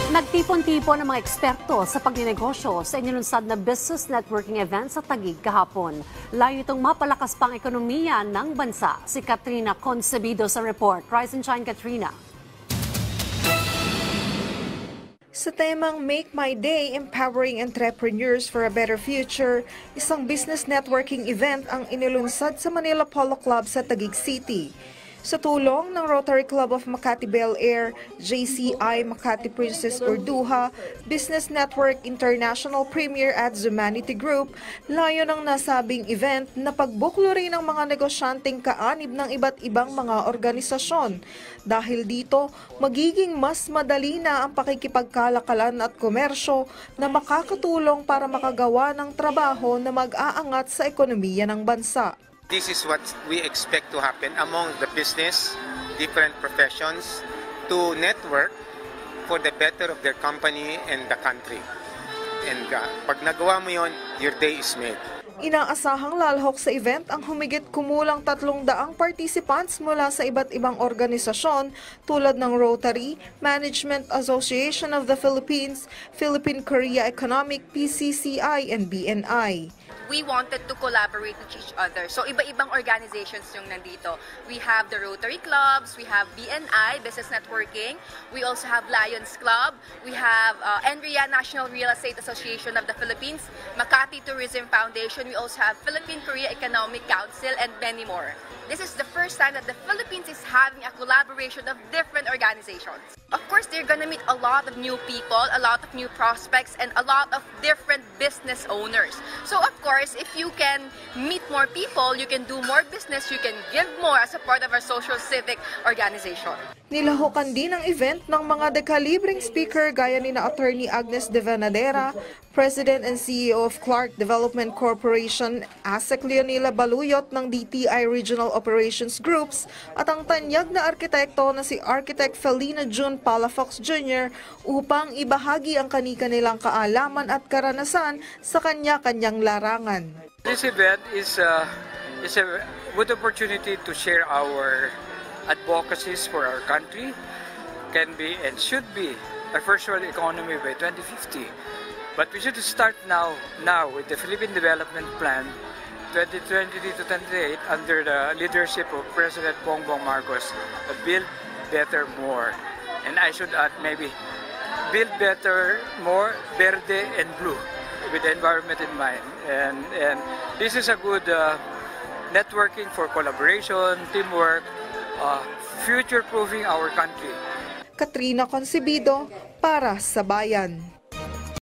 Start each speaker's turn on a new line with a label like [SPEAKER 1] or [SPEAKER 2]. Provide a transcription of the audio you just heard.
[SPEAKER 1] Nagtipon-tipon ang mga eksperto sa pagninegosyo sa inilunsad na business networking event sa Taguig kahapon. Layo itong mapalakas pang ekonomiya ng bansa. Si Katrina Concebido sa report. Rise and shine, Katrina.
[SPEAKER 2] Sa temang Make My Day, Empowering Entrepreneurs for a Better Future, isang business networking event ang inilunsad sa Manila Polo Club sa Taguig City. Sa tulong ng Rotary Club of Makati Bel Air, JCI Makati Princess Urduha, Business Network International Premier at Zumanity Group, layo ng nasabing event na pagbukluri ng mga negosyanteng kaanib ng iba't ibang mga organisasyon. Dahil dito, magiging mas madali na ang pakikipagkalakalan at komersyo na makakatulong para makagawa ng trabaho na mag-aangat sa ekonomiya ng bansa.
[SPEAKER 3] This is what we expect to happen among the business, different professions, to network for the better of their company and the country. And pag nagawa mo yon, your day is made.
[SPEAKER 2] Inaasahang lalahok sa event ang humigit kumulang 300 participants mula sa iba't ibang organisasyon tulad ng Rotary, Management Association of the Philippines, Philippine-Korea Economic, PCCI, and BNI.
[SPEAKER 4] We wanted to collaborate with each other. So iba-ibang organizations yung nandito. We have the Rotary Clubs, we have BNI, Business Networking, we also have Lions Club, we have NREA, National Real Estate Association of the Philippines, Makati Tourism Foundation, we also have Philippine-Korea Economic Council, and many more. This is the first time that the Philippines is having a collaboration of different organizations. Of course, they're gonna meet a lot of new people, a lot of new prospects, and a lot of different business owners. So of course, if you can meet more people, you can do more business, you can give more as a part of our social civic organization.
[SPEAKER 2] Nilahukan din ang event ng mga dekalibreng speaker gaya ni na Attorney Agnes de Venadera, President and CEO of Clark Development Corporation, ASEC Leonila Baluyot ng DTI Regional Operations Groups, at ang tanyag na arkitekto na si Architect Felina June Palafox Jr. upang ibahagi ang kani-kanilang kaalaman at karanasan sa kanya-kanyang larangan.
[SPEAKER 5] This event is a good opportunity to share our advocacies for our country. Can be and should be a first world economy by 2050. But we should start now with the Philippine Development Plan 2023 to 2028 under the leadership of President Bongbong Marcos, Build Better More. And I should add maybe build better, more, verde and blue with the environment in mind. And this is a good networking for collaboration, teamwork, future-proofing our country.
[SPEAKER 2] Katrina Concebido para sa Bayan.